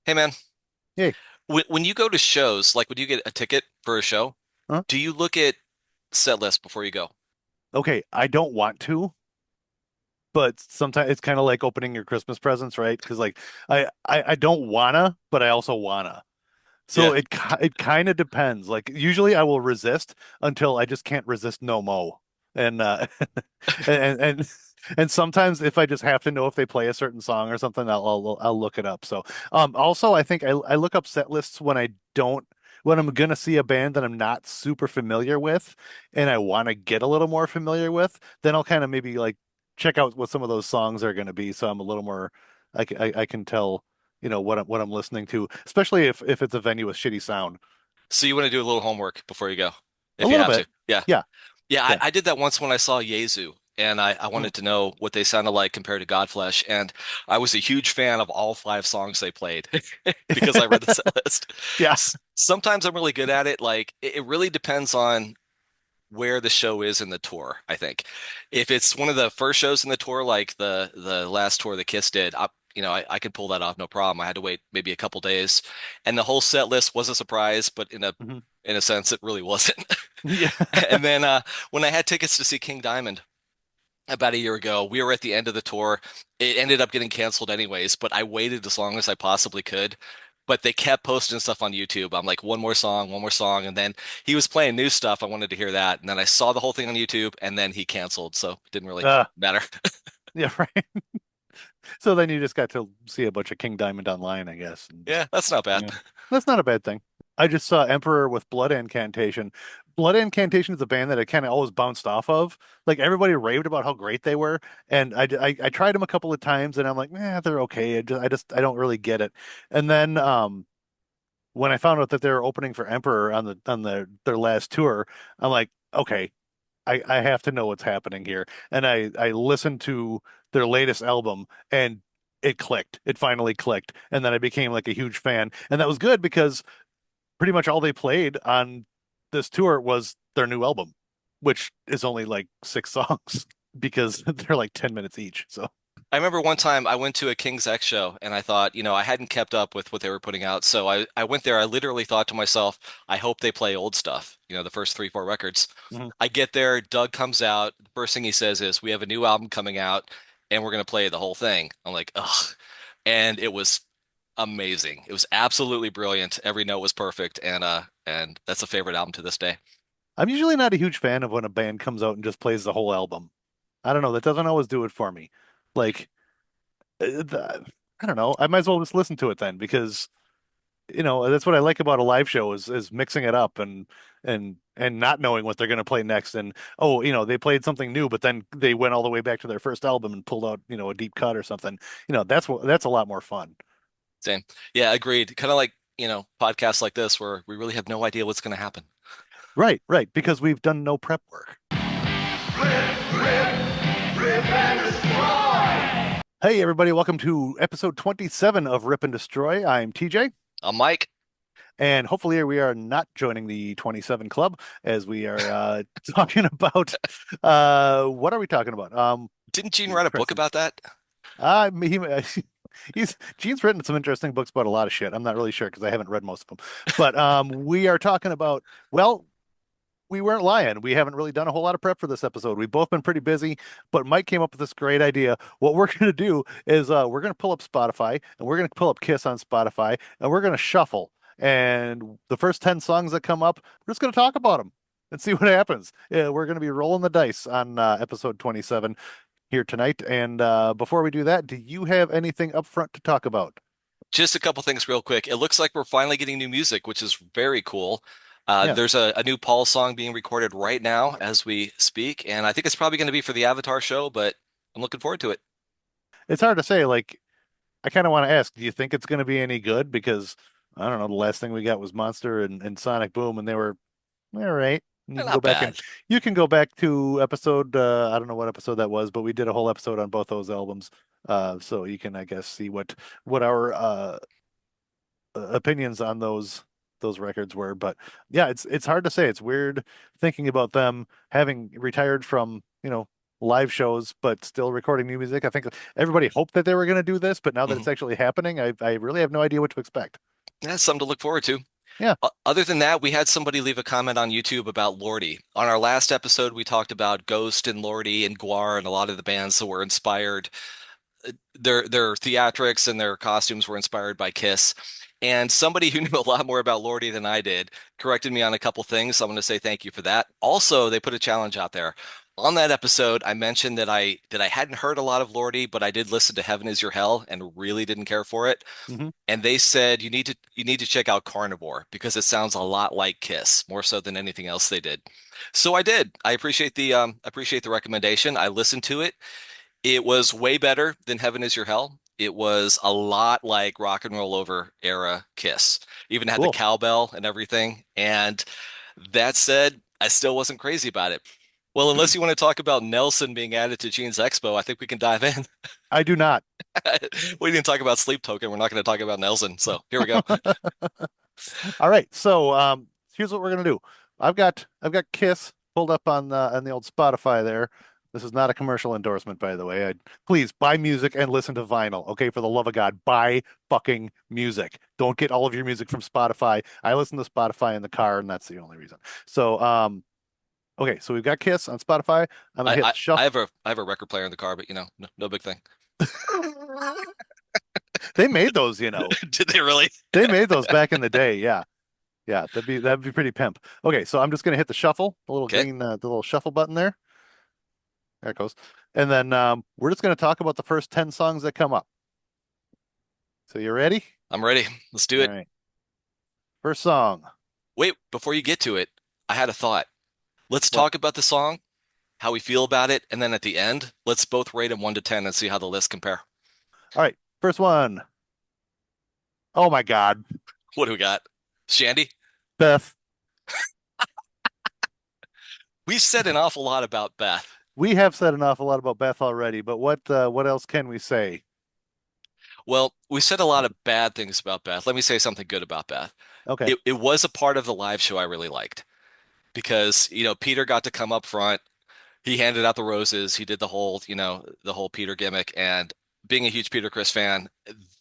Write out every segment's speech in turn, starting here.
Hey man, Hey, when you go to shows, like when you get a ticket for a show, huh? do you look at set list before you go? Okay, I don't want to, but sometimes it's kind of like opening your Christmas presents, right? Because like I don't wanna, but I also wanna. So Yeah. it kind of depends. Like usually I will resist until I just can't resist no mo. And and and sometimes if I just have to know if they play a certain song or something, I'll look it up. So also I think I look up set lists when I don't when I'm gonna see a band that I'm not super familiar with and I want to get a little more familiar with, then I'll kind of maybe like check out what some of those songs are gonna be. So I'm a little more I can tell what I'm listening to, especially if it's a venue with shitty sound. So you want to do a little homework before you go, A if you little have bit. to. Yeah. Yeah. Yeah, I, Yeah. I did that once when I saw Yezu, and I Mm. wanted to know what they sounded like compared to Godflesh, and I was a huge fan of all five songs they played because I read the set list. Yeah. Sometimes I'm really good at it. Like it really depends on where the show is in the tour, I think. If it's one of the first shows in the tour, like the last tour that Kiss did, I could pull that off no problem. I had to wait maybe a couple days, and the whole set list was a surprise, but Mhm. in a sense, it really wasn't. Yeah. And then when I had tickets to see King Diamond about a year ago, we were at the end of the tour. It ended up getting canceled anyways, but I waited as long as I possibly could. But they kept posting stuff on YouTube. I'm like, one more song. And then he was playing new stuff. I wanted to hear that. And then I saw the whole thing on YouTube and then he canceled. So it didn't really Uh, matter. yeah, right. So then you just got to see a bunch of King Diamond online, I guess. And just, Yeah, that's not bad. yeah. That's not a bad thing. I just saw Emperor with Blood Incantation. Blood Incantation is a band that I kind of always bounced off of. Like everybody raved about how great they were, and I tried them a couple of times, and I'm like, they're okay. I don't really get it. And then when I found out that they were opening for Emperor on their last tour, I'm like, okay, I have to know what's happening here. And I listened to their latest album and it clicked. It finally clicked. And then I became like a huge fan. And that was good because pretty much all they played on this tour was their new album, which is only like six songs because they're like 10 minutes each. So, I remember one time I went to a King's X show and I thought, I hadn't kept up with what they were putting out. So I went there. I literally thought to myself, I hope they play old stuff, the first three, four records. mhm. I get there, Doug comes out. The first thing he says is, we have a new album coming out and we're going to play the whole thing. I'm like, ugh. And it was amazing. It was absolutely brilliant. Every note was perfect. And that's a favorite album to this day. I'm usually not a huge fan of when a band comes out and just plays the whole album. I don't know. That doesn't always do it for me. Like, I don't know. I might as well just listen to it then because that's what I like about a live show is mixing it up and not knowing what they're going to play next. And oh, they played something new, but then they went all the way back to their first album and pulled out a deep cut or something. That's a lot more fun. Same. Yeah, agreed. Kind of like, podcasts like this where we really have no idea what's going to happen. Right, right, because we've done no prep work. Rip and destroy. Hey everybody, welcome to episode 27 of Rip and Destroy. I'm TJ. I'm Mike. And hopefully we are not joining the 27 club as we are talking about what are we talking about? Didn't Gene write a book Interesting. about that? He, Gene's written some interesting books about a lot of shit. I'm not really sure because I haven't read most of them. But we are talking about, well, we weren't lying. We haven't really done a whole lot of prep for this episode. We've both been pretty busy, but Mike came up with this great idea. What we're going to do is we're going to pull up Spotify and we're going to pull up Kiss on Spotify and we're going to shuffle. And the first 10 songs that come up, we're just going to talk about them and see what happens. Yeah, we're going to be rolling the dice on episode 27 here tonight. And before we do that, do you have anything up front to talk about? Just a couple things real quick. It looks like we're finally getting new music, which is very cool. Yeah, There's a new Paul song being recorded right now as we speak, and I think it's probably going to be for the Avatar show, but I'm looking forward to it. it's hard to say. Like, I kind of want to ask, do you think it's going to be any good? Because I don't know, the last thing we got was Monster and Sonic Boom, and they were all right. And you can go Not back and bad. you can go back to episode I don't know what episode that was, but we did a whole episode on both those albums. So you can I guess see what our opinions on those records were. But yeah, it's hard to say. It's weird thinking about them having retired from, live shows, but still recording new music. I think everybody hoped that they were going to do this, but now that Hmm. it's actually happening, I really have no idea what to expect. That's something to look forward to. Yeah. Other than that, we had somebody leave a comment on YouTube about Lordi. On our last episode, we talked about Ghost and Lordi and Guar and a lot of the bands that were inspired. Their theatrics and their costumes were inspired by Kiss. And somebody who knew a lot more about Lordi than I did corrected me on a couple things. So I'm going to say thank you for that. Also, they put a challenge out there. On that episode, I mentioned that I hadn't heard a lot of Lordi, but I did listen to Heaven Is Your Hell and really didn't care for it. Hmm. And they said you need to check out Carnivore because it sounds a lot like Kiss, more so than anything else they did. So I did. I appreciate the recommendation. I listened to it. It was way better than Heaven Is Your Hell. It was a lot like Rock and Roll Over era Kiss. Even had the Cool. cowbell and everything. And that said, I still wasn't crazy about it. Well, unless you want to talk about Nelson being added to Gene's Expo, I think we can dive in. I do not. We didn't talk about Sleep Token. We're not going to talk about Nelson. So here we go. All right. So here's what we're gonna do. I've got Kiss pulled up on the old Spotify there. This is not a commercial endorsement, by the way. Please buy music and listen to vinyl. Okay, for the love of God, buy fucking music. Don't get all of your music from Spotify. I listen to Spotify in the car, and that's the only reason. So okay, so we've got Kiss on Spotify. I'm gonna I, hit I I shuffle. have a record player in the car, but no big thing. They made those, you know. Did they really? They made those back in the day. Yeah. Yeah, that'd be pretty pimp. Okay, so I'm just gonna hit the shuffle, the little Okay, green, the little shuffle button there. There it goes. And then we're just gonna talk about the first 10 songs that come up. So you ready? I'm ready. Let's do All it. right. First song. Wait, before you get to it, I had a thought. Let's What? talk about the song, how we feel about it, and then at the end, let's both rate them 1 to 10 and see how the lists compare. All right. First one. Oh my God. What do we got? Shandy? Beth. We said an awful lot about Beth. We have said an awful lot about Beth already, but what else can we say? Well, we said a lot of bad things about Beth. Let me say something good about Beth. Okay. It was a part of the live show I really liked because, Peter got to come up front. He handed out the roses. He did the whole Peter gimmick. And being a huge Peter Chris fan,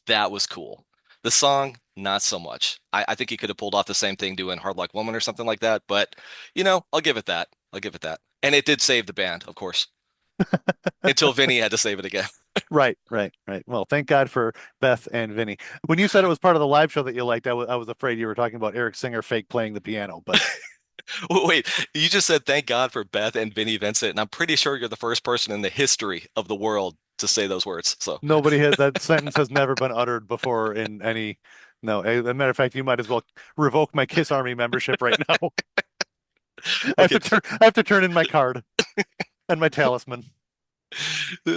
that was cool. The song, not so much. I think he could have pulled off the same thing doing Hard Luck Woman or something like that. But, I'll give it that. I'll give it that. And it did save the band, of course, until Vinny had to save it again. Right, right, right. Well, thank God for Beth and Vinny. When you said it was part of the live show that you liked, I was afraid you were talking about Eric Singer fake playing the piano, but Wait, you just said thank God for Beth and Vinny Vincent, and I'm pretty sure you're the first person in the history of the world to say those words. So, nobody has that sentence has never been uttered before in any. No, as a matter of fact, you might as well revoke my Kiss Army membership right now. okay. I have to turn in my card and my talisman.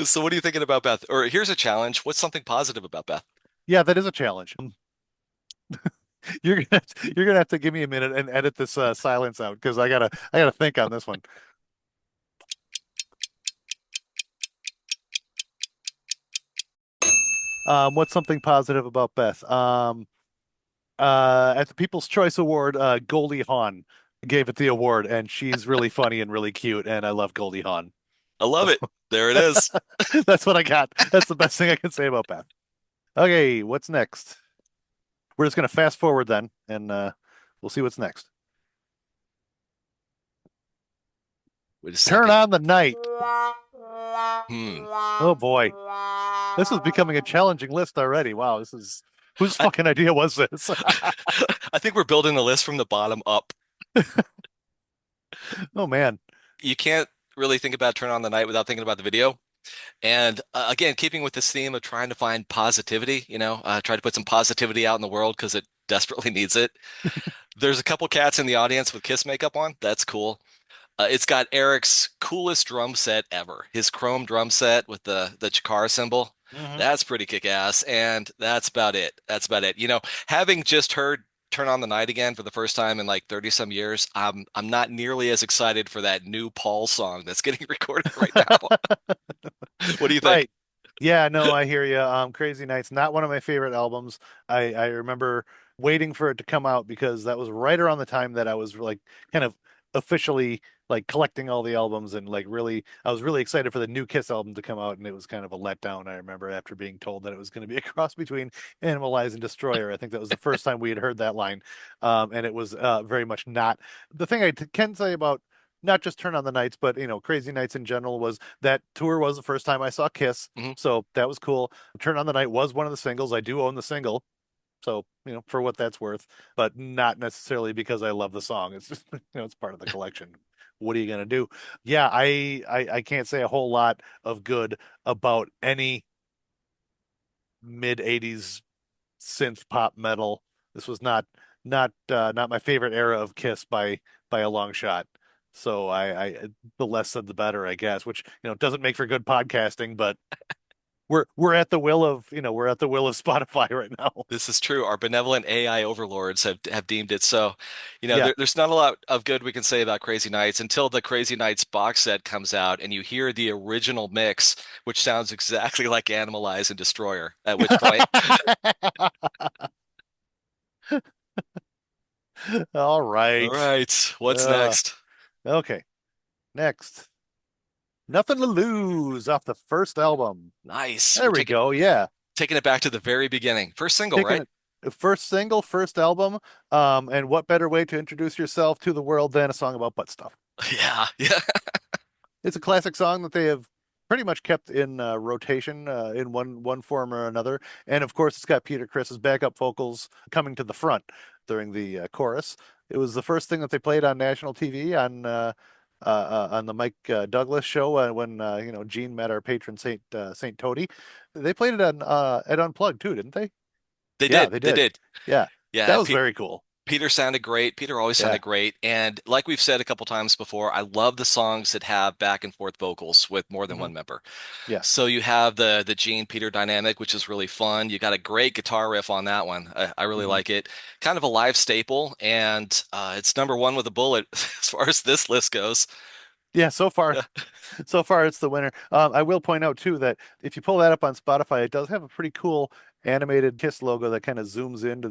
So what are you thinking about Beth? Or here's a challenge. What's something positive about Beth? Yeah, that is a challenge. You're gonna have to give me a minute and edit this silence out because I gotta think on this one. What's something positive about Beth? At the People's Choice Award, Goldie Hawn gave it the award, and she's really funny and really cute, and I love Goldie Hawn. I love So it. There it is. that's what I got. That's the best thing I can say about Beth. Okay, what's next? We're just gonna fast forward then, and we'll see what's next. Wait a Turn second. on the night. Hmm. Oh boy, this is becoming a challenging list already. Wow, this is whose I, fucking idea was this? I think we're building the list from the bottom up. Oh man. You can't really think about Turn on the Night without thinking about the video. And again, keeping with this theme of trying to find positivity, try to put some positivity out in the world because it desperately needs it. There's a couple cats in the audience with Kiss makeup on. That's cool. It's got Eric's coolest drum set ever. His chrome drum set with the Chikara symbol. Hmm. That's pretty kick-ass. And that's about it. That's about it. Having just heard Turn on the Night again for the first time in like 30 some years, I'm not nearly as excited for that new Paul song that's getting recorded right now. What do you think? Right. Yeah, no, I hear you. Crazy Nights, not one of my favorite albums. I remember waiting for it to come out because that was right around the time that I was like kind of officially like collecting all the albums and like really I was really excited for the new Kiss album to come out, and it was kind of a letdown. I remember after being told that it was going to be a cross between Animalize and Destroyer. I think that was the first time we had heard that line. And it was very much not. The thing can say about not just Turn on the Nights, but Crazy Nights in general was that tour was the first time I saw Kiss. Mhm. So that was cool. Turn on the Night was one of the singles. I do own the single. So, for what that's worth, but not necessarily because I love the song. It's just, it's part of the collection. What are you gonna do? Yeah, I can't say a whole lot of good about any mid 80s synth pop metal. This was not my favorite era of Kiss by a long shot. So I the less said the better, I guess, which doesn't make for good podcasting, but we're at the will of we're at the will of Spotify right now. This is true. Our benevolent AI overlords have deemed it so. Yeah. There's not a lot of good we can say about Crazy Nights until the Crazy Nights box set comes out and you hear the original mix, which sounds exactly like Animalize and Destroyer. At which point, All all right. right, what's Uh, next? okay. Next. Nothing to Lose off the first album. Nice. There We're we go. Yeah. taking it back to the very beginning. First single, Taking right? it first single, first album. And what better way to introduce yourself to the world than a song about butt stuff? Yeah, yeah. It's a classic song that they have pretty much kept in rotation in one form or another. And of course, it's got Peter Criss's backup vocals coming to the front during the chorus. It was the first thing that they played on national TV on the Mike Douglas show when Gene met our patron Saint Toady. They played it on at Unplugged too, didn't they? They Yeah, did. they They did. did. Yeah, that Yeah, was very cool. Peter sounded great. Peter always Yeah. sounded great. And like we've said a couple times before, I love the songs that have back and forth vocals with more than Hmm. one member. Yeah. So you have the Gene Peter dynamic, which is really fun. You got a great guitar riff on that one. I really Hmm. like it. Kind of a live staple, and it's number one with a bullet as far as this list goes. Yeah, so far, so far it's the winner. I will point out too that if you pull that up on Spotify, it does have a pretty cool animated Kiss logo that kind of zooms in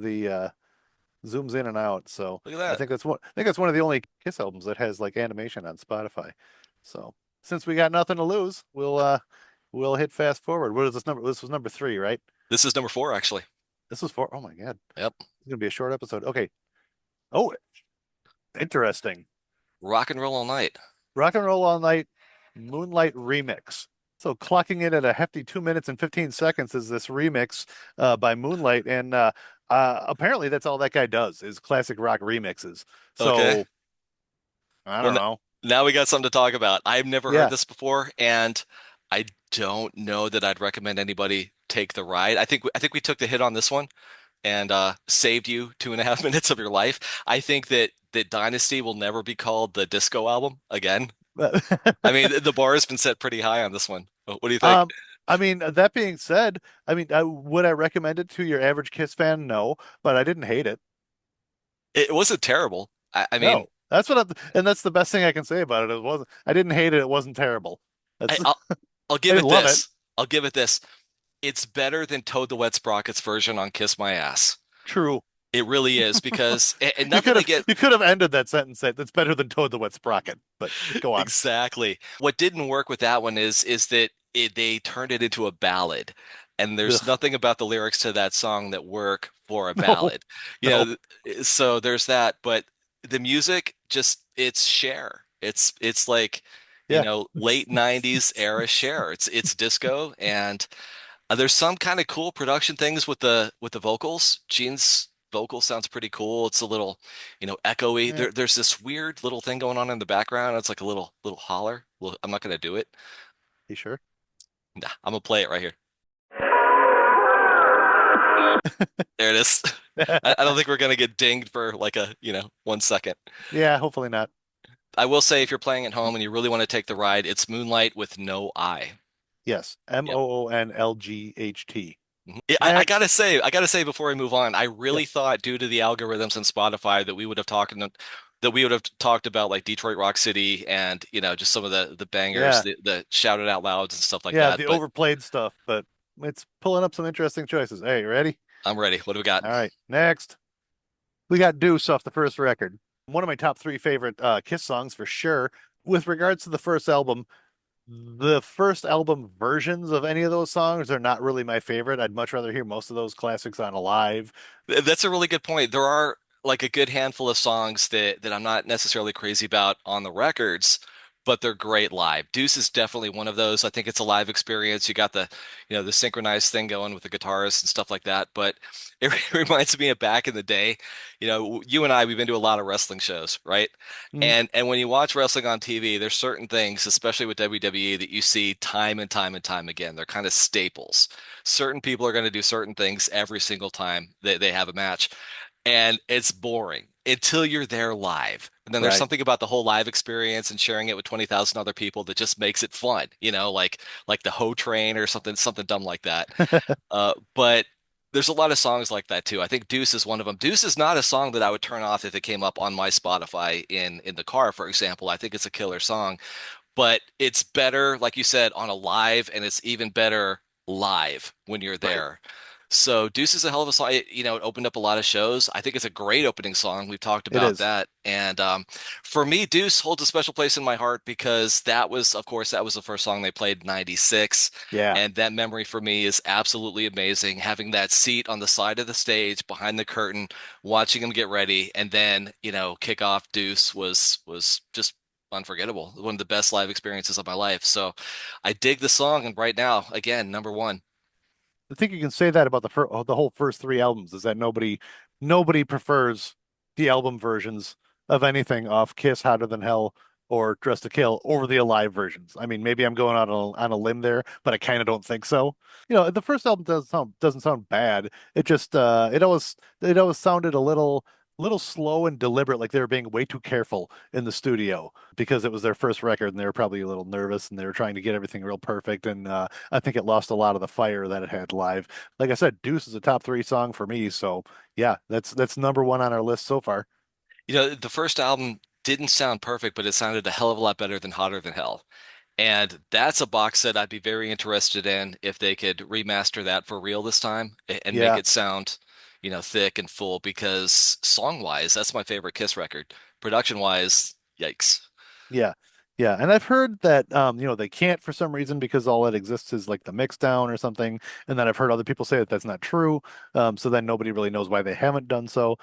and out. So Look at that. I think that's one of the only Kiss albums that has like animation on Spotify. So since we got nothing to lose, we'll hit fast forward. What is this number? This was number three, right? This is number four, actually. This was four. Oh my God, Yep. it's gonna be a short episode. Okay. Oh, interesting. Rock and roll all night. Rock and Roll All Night Moonlight Remix. So clocking in at a hefty 2 minutes and 15 seconds is this remix by Moonlight, and apparently that's all that guy does is classic rock remixes. Okay. So I Well, don't know. now we got something to talk about. I've never heard Yeah. this before, and I don't know that I'd recommend anybody take the ride. I think we took the hit on this one and saved you 2.5 minutes of your life. I think that Dynasty will never be called the disco album again. I mean, the bar has been set pretty high on this one. What do you think? Um, I mean, that being said, I mean, would I recommend it to your average Kiss fan? No, but I didn't hate it. It wasn't terrible. I mean, No, and that's the best thing I can say about it. It wasn't. I didn't hate it. It wasn't terrible. I, That's I'll I'll I give didn't it love it. this. I'll give it this. It's better than Toad the Wet Sprocket's version on Kiss My Ass. True. It really is because and nothing You could have ended that sentence that that's better than Toad the Wet Sprocket. But go on. exactly. What didn't work with that one is that they turned it into a ballad, and there's Ugh, nothing about the lyrics to that song that work for a no, ballad. You no. know, so there's that, but the music just it's Cher. It's like, Yeah. late 90s era Cher. It's disco and there's some kind of cool production things with the vocals. Gene's vocal sounds pretty cool. It's a little, echoey. Yeah. There's this weird little thing going on in the background. It's like a little holler. I'm not gonna do it. You sure? Nah, I'm gonna play it right here. There it is. I don't think we're gonna get dinged for like 1 second. Yeah, hopefully not. I will say if you're playing at home and you really want to take the ride, it's Moonlight with no I. Yes. Yep. Moonlght. Mhm. I gotta Next. say, before I move on, I Yeah. really thought due to the algorithms and Spotify that we would have talked about like Detroit Rock City and just some of the bangers, Yeah. the shouted out louds and stuff like Yeah, that. the But overplayed stuff, but it's pulling up some interesting choices. Hey, you ready? I'm ready. What do we got? All right. Next. We got Deuce off the first record. One of my top three favorite Kiss songs for sure. with regards to the first album versions of any of those songs are not really my favorite. I'd much rather hear most of those classics on Alive. That's a really good point. There are like a good handful of songs that I'm not necessarily crazy about on the records, but they're great live. Deuce is definitely one of those. I think it's a live experience. You got the synchronized thing going with the guitarist and stuff like that. But it reminds me of back in the day. You and I, we've been to a lot of wrestling shows, right? Mhm. And when you watch wrestling on TV, there's certain things, especially with WWE, that you see time and time and time again. They're kind of staples. Certain people are going to do certain things every single time they have a match, and it's boring until you're there live. And then there's Right. something about the whole live experience and sharing it with 20,000 other people that just makes it fun, like the Ho Train or something dumb like that. But there's a lot of songs like that too. I think Deuce is one of them. Deuce is not a song that I would turn off if it came up on my Spotify in the car, for example. I think it's a killer song, but it's better, like you said, on a live, and it's even better live when you're Right. there. So Deuce is a hell of a song. It opened up a lot of shows. I think it's a great opening song. We've talked It about is. that. And for me, Deuce holds a special place in my heart because that was, of course, that was the first song they played in 96. Yeah. And that memory for me is absolutely amazing. Having that seat on the side of the stage behind the curtain, watching them get ready, and then, kick off Deuce was just unforgettable. One of the best live experiences of my life. So I dig the song, and right now, again, number one. I think you can say that about the whole first three albums is that nobody prefers the album versions of anything off Kiss, Hotter Than Hell, or Dress to Kill over the Alive versions. I mean, maybe I'm going out on a limb there, but I kind of don't think so. The first album doesn't sound bad. It always sounded a little slow and deliberate, like they were being way too careful in the studio because it was their first record and they were probably a little nervous and they were trying to get everything real perfect. And I think it lost a lot of the fire that it had live. Like I said, Deuce is a top three song for me. So yeah, that's number one on our list so far. The first album didn't sound perfect, but it sounded a hell of a lot better than Hotter Than Hell. And that's a box set I'd be very interested in if they could remaster that for real this time and make Yeah, it sound, thick and full because song-wise, that's my favorite Kiss record. Production-wise, yikes. yeah, yeah. And I've heard that they can't for some reason because all that exists is like the mix down or something. And then I've heard other people say that that's not true. So then nobody really knows why they haven't done so.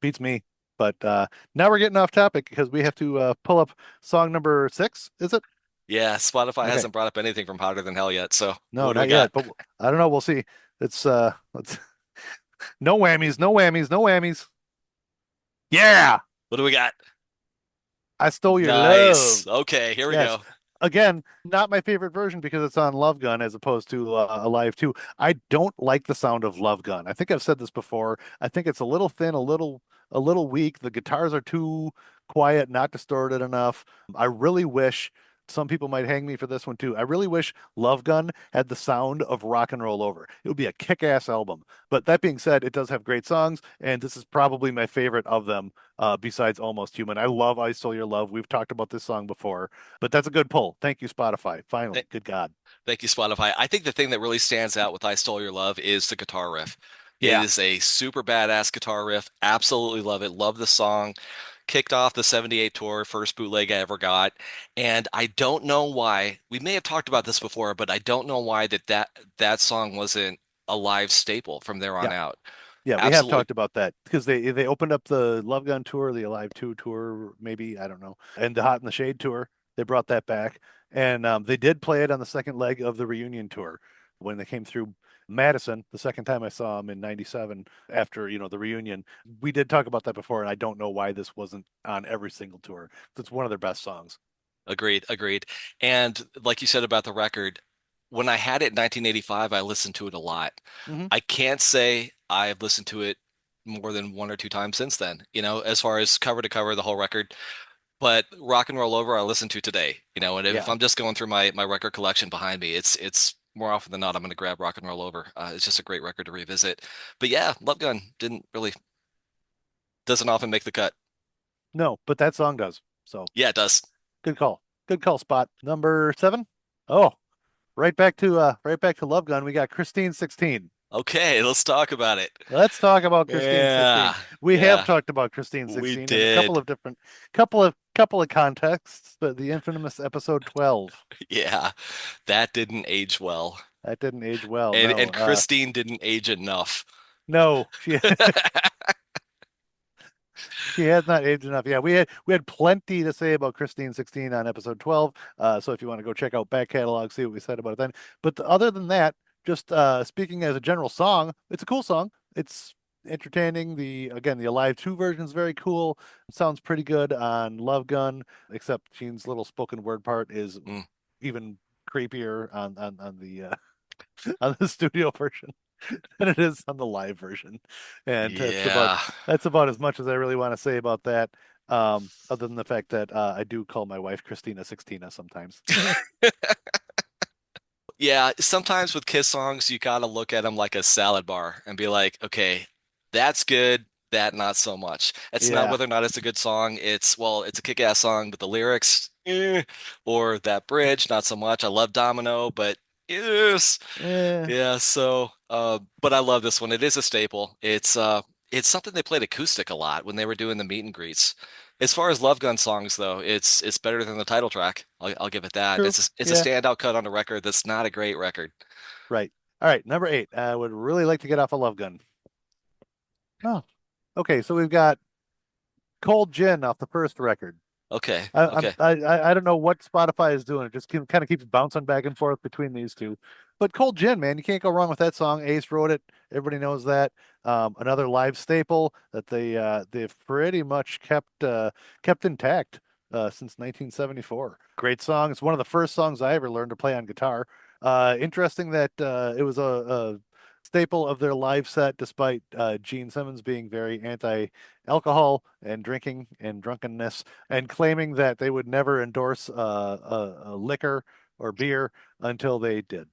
Beats me. But now we're getting off topic because we have to pull up song number six, is it? Yeah, Spotify Okay. hasn't brought up anything from Hotter Than Hell yet. So No, what do we not got? yet, but I don't know. We'll see. Let's no whammies, no whammies, no whammies. Yeah, What do we got? I stole your Nice. love. Okay, here we Yes. go. Again, not my favorite version because it's on Love Gun as opposed to Alive 2. I don't like the sound of Love Gun. I think I've said this before. I think it's a little thin, a little weak. The guitars are too quiet, not distorted enough. I really wish some people might hang me for this one too. I really wish Love Gun had the sound of Rock and Roll Over. It would be a kick-ass album. But that being said, it does have great songs, and this is probably my favorite of them, besides Almost Human. I love I Stole Your Love. We've talked about this song before. But that's a good pull. Thank you, Spotify. Th- Finally. Good God. Thank you, Spotify. I think the thing that really stands out with I Stole Your Love is the guitar riff. It Yeah. is a super badass guitar riff. Absolutely love it. Love the song. Kicked off the 78 tour, first bootleg I ever got. And I don't know why, we may have talked about this before, but I don't know why that song wasn't a live staple from there Yeah. on out. Yeah, we have Absolutely talked about that because they opened up the Love Gun tour, the Alive 2 tour, maybe, I don't know, and the Hot in the Shade tour. They brought that back. And they did play it on the second leg of the reunion tour when they came through Madison, the second time I saw them in 97 after, the reunion. We did talk about that before, and I don't know why this wasn't on every single tour. It's one of their best songs. agreed, agreed. And like you said about the record, when I had it in 1985, I listened to it a lot. Hmm. I can't say I've listened to it more than one or two times since then, as far as cover to cover, the whole record. But Rock and Roll Over, I listen to today, and if Yeah. I'm just going through my record collection behind me, it's more often than not, I'm going to grab Rock and Roll Over. It's just a great record to revisit. But yeah, Love Gun doesn't often make the cut. No, but that song does. So Yeah, it does. good call. Good call, Spot. Number seven. Oh, right back to Love Gun. We got Christine 16. Okay, let's talk about it. Let's talk about Christine 16. Yeah, We have yeah, talked about Christine we 16 in a couple did. of different couple of contexts, but the infamous episode 12. Yeah, that didn't age well. That didn't age well. And No. Christine didn't age enough. No, she has not aged enough. Yeah, we had plenty to say about Christine 16 on episode 12. So if you want to go check out back catalog, see what we said about it then. But other than that, just speaking as a general song, it's a cool song. It's entertaining. The Alive 2 version is very cool. It sounds pretty good on Love Gun, except Gene's little spoken word part is Mm, even creepier on the on the studio version than it is on the live version. And yeah. that's about as much as I really want to say about that. Other than the fact that I do call my wife Christina Sixtina sometimes. Yeah, sometimes with Kiss songs, you gotta look at them like a salad bar and be like, okay, that's good, that not so much. It's not Yeah. whether or not it's a good song. It's, well, it's a kick-ass song, but the lyrics, or that bridge, not so much. I love Domino, but yes. Eh. Yeah, so but I love this one. It is a staple. It's something they played acoustic a lot when they were doing the meet and greets. As far as Love Gun songs though, it's better than the title track. I'll give it that. True. It's a Yeah. standout cut on a record that's not a great record. Right. All right. Number 8. I would really like to get off a Love Gun. Oh. Okay. So we've got Cold Gin off the first record. Okay, I, I'm okay. I don't know what Spotify is doing. It just kind of keeps bouncing back and forth between these two. But Cold Gin, man, you can't go wrong with that song. Ace wrote it. Everybody knows that. Another live staple that they've pretty much kept intact since 1974. Great song. It's one of the first songs I ever learned to play on guitar. Interesting that it was a staple of their live set, despite Gene Simmons being very anti-alcohol and drinking and drunkenness and claiming that they would never endorse a liquor or beer until they did,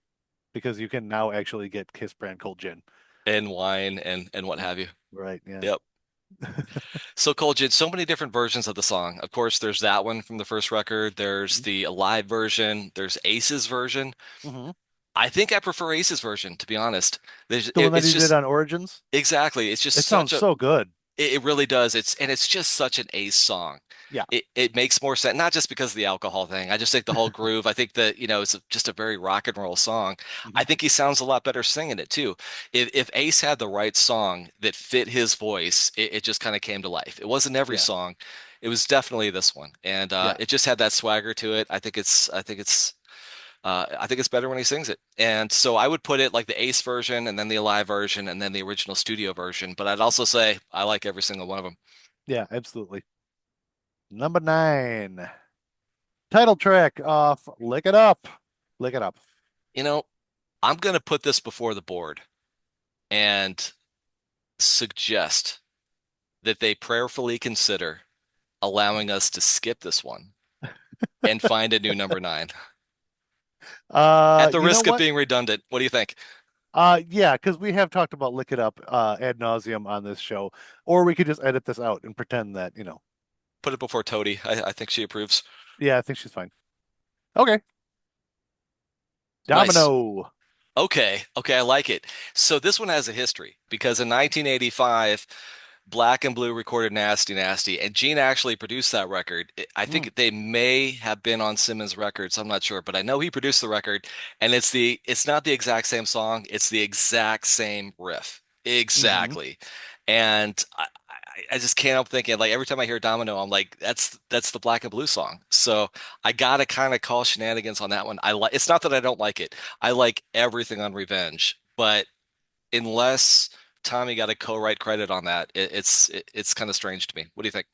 because you can now actually get Kiss brand cold gin. And wine and what have you. Right, yeah. Yep. So Cole did so many different versions of the song. Of course, there's that one from the first record. There's Mhm. the live version. There's Ace's version. Mhm. I think I prefer Ace's version, to be honest. The one that It's he did just on Origins, exactly. It's just it sounds such a so good. it really does. It's just such an Ace song. Yeah. It makes more sense, not just because of the alcohol thing. I just think the whole groove. I think that, it's just a very rock and roll song. I Mhm. think he sounds a lot better singing it too. If Ace had the right song that fit his voice, it just kind of came to life. It wasn't every Yeah. song. It was definitely this one, and Yeah. it just had that swagger to it. I think it's better when he sings it. And so I would put it like the Ace version, and then the Alive version, and then the original studio version. But I'd also say I like every single one of them. Yeah, absolutely. Number 9. Title track off Lick It Up. Lick It Up. You know, I'm going to put this before the board and suggest that they prayerfully consider allowing us to skip this one and find a new number nine. At the You know risk of what? being redundant, what do you think? Yeah, because we have talked about Lick It Up ad nauseum on this show, or we could just edit this out and pretend that, Put it before Toady. I think she approves. yeah, I think she's fine. Okay. Nice. Domino. Okay, okay, I like it. So this one has a history because in 1985, Black and Blue recorded Nasty Nasty, and Gene actually produced that record. I Mm, think they may have been on Simmons Records. I'm not sure, but I know he produced the record, and it's not the exact same song. It's the exact same riff, hmm exactly. And I just can't help thinking like every time I hear Domino, I'm like, that's the Black and Blue song. So I gotta kind of call shenanigans on that one. I like. It's not that I don't like it. I like everything on Revenge, but unless Tommy got a co-write credit on that, it's kind of strange to me. What do you think?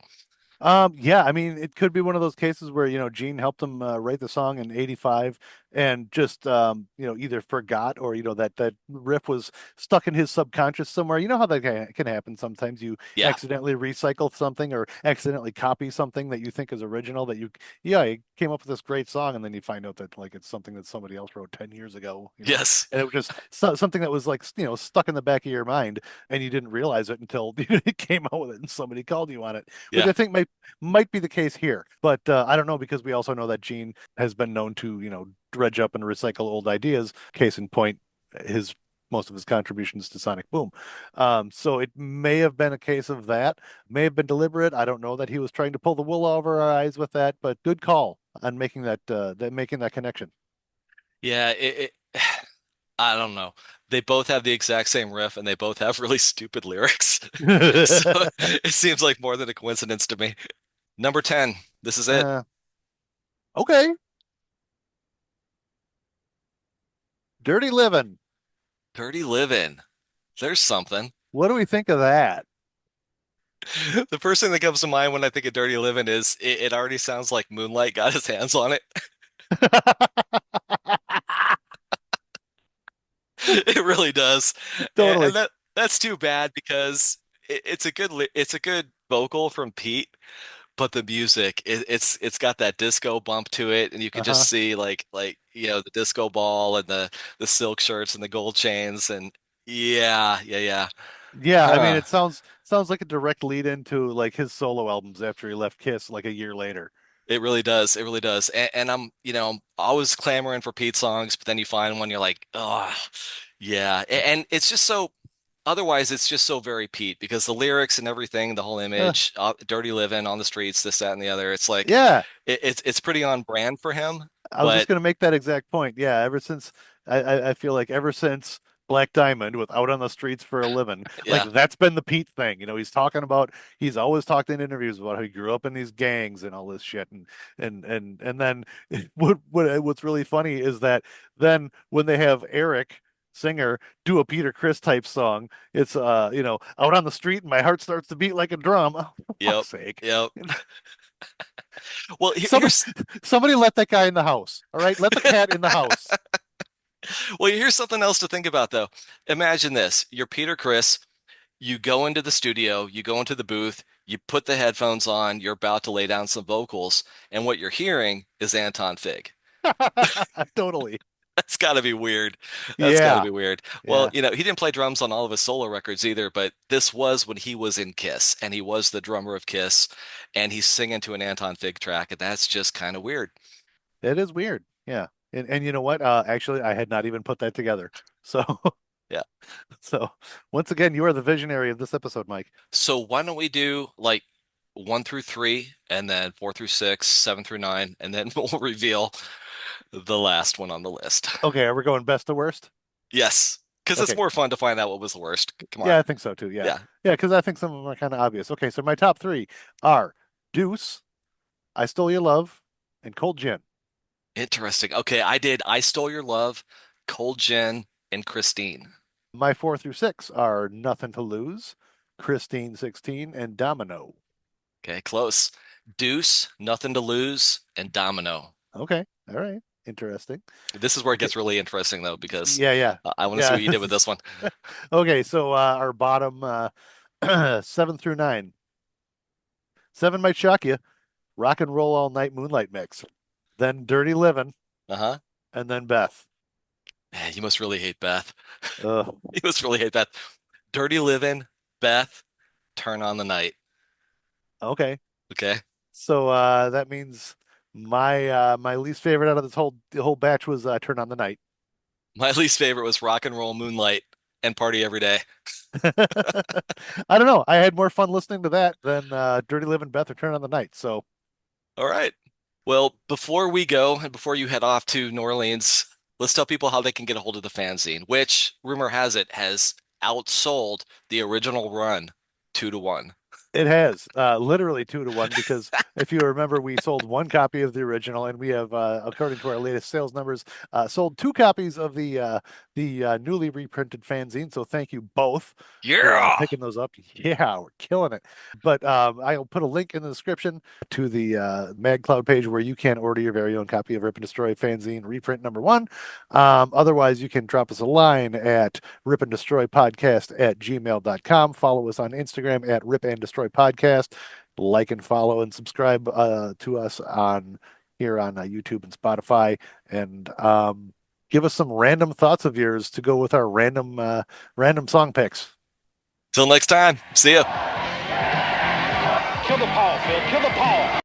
yeah, I mean, it could be one of those cases where, Gene helped him write the song in 85 and just, either forgot or, that riff was stuck in his subconscious somewhere. You know how that can happen sometimes. You Yeah. accidentally recycle something or accidentally copy something that you think is original yeah, you came up with this great song and then you find out that like it's something that somebody else wrote 10 years ago, Yes. and it was just something that was like, stuck in the back of your mind and you didn't realize it until it came out with it and somebody called you on it, which Yeah. I think might be the case here. But I don't know, because we also know that Gene has been known to, dredge up and recycle old ideas. Case in point, his most of his contributions to Sonic Boom. So it may have been a case of that, may have been deliberate. I don't know that he was trying to pull the wool over our eyes with that, but good call on making that connection. Yeah, I don't know. They both have the exact same riff and they both have really stupid lyrics. So it seems like more than a coincidence to me. Number 10. This is it. Uh, okay, Dirty Living. Dirty Livin'. There's something. What do we think of that? The first thing that comes to mind when I think of Dirty Livin' is it already sounds like Moonlight got his hands on it. It really does. And Totally. that's too bad because it's a good vocal from Pete, but the music it's got that disco bump to it, and you can just Uh-huh. see the disco ball and the silk shirts and the gold chains and yeah. Yeah, I mean Huh. it sounds like a direct lead into like his solo albums after he left Kiss like a year later. It really does. It really does. And I'm always clamoring for Pete songs, but then you find one you're like, oh, yeah. And it's just so otherwise it's just so very Pete because the lyrics and everything, the whole Uh, image, dirty living on the streets, this, that, and the other. It's like yeah, it's pretty on brand for him, I was just but going to make that exact point. Yeah, ever since I feel like ever since Black Diamond with Out on the Streets for a Living, like yeah, that's been the Pete thing. He's always talked in interviews about how he grew up in these gangs and all this shit. And then what's really funny is that then when they have Eric singer do a Peter Criss type song, it's out on the street and my heart starts to beat like a drum. Oh, for yep, fuck's sake. yep. Well, Somebody somebody let that guy in the house. All right, let the cat in the house. here's something else to think about though. Imagine this: you're Peter Criss. You go into the studio, you go into the booth, you put the headphones on, you're about to lay down some vocals, and what you're hearing is Anton Fig. Totally. That's got to be weird. That's got to Yeah. be weird. Well, Yeah. he didn't play drums on all of his solo records either, but this was when he was in Kiss, and he was the drummer of Kiss, and he's singing to an Anton Fig track, and that's just kind of weird. It is weird. Yeah. And you know what? Actually, I had not even put that together. So Yeah. so once again, you are the visionary of this episode, Mike. So why don't we do like 1 through 3, and then 4 through 6, 7 through 9, and then we'll reveal the last one on the list. Okay, are we going best to worst? Yes, because it's Okay. more fun to find out what was the worst. Come on. Yeah, I think so too. Yeah. Yeah. Yeah, because I think some of them are kind of obvious. Okay, so my top three are Deuce, I Stole Your Love, and Cold Gin. Interesting. Okay, I did I Stole Your Love, Cold Gin, and Christine. My 4 through 6 are Nothing to Lose, Christine 16, and Domino. Okay, close. Deuce, Nothing to Lose, and Domino. Okay. All right. Interesting. This is where it Okay. gets really interesting though, because Yeah, yeah. I want to see Yeah. what you did with this one. Okay, so our bottom 7 through 9. Seven might shock you. Rock and Roll All Night Moonlight Mix. Then Dirty Livin', Uh-huh. and then Beth. Man, you must really hate Beth. Ugh. You must really hate Beth. Dirty Living, Beth, Turn on the Night. Okay. Okay. So that means my least favorite out of this whole batch was Turn on the Night. My least favorite was Rock and Roll Moonlight and Party Every Day. I don't know. I had more fun listening to that than Dirty Living Beth or Turn on the Night. So All right. Well, before we go and before you head off to New Orleans, let's tell people how they can get a hold of the fanzine, which rumor has it has outsold the original run 2-1. it has literally 2 to 1 because if you remember, we sold one copy of the original, and we have, according to our latest sales numbers, sold 2 copies of the newly reprinted fanzine. So thank you both for Yeah. picking those up. Yeah, we're killing it. But I'll put a link in the description to the MagCloud page where you can order your very own copy of Rip and Destroy fanzine reprint #1. Otherwise, you can drop us a line at ripanddestroypodcast@gmail.com. Follow us on Instagram at Rip and Destroy Podcast. Like and follow and subscribe to us on here on YouTube and Spotify. And give us some random thoughts of yours to go with our random song picks. Till next time. See ya. Kill the power, Phil. Kill the power.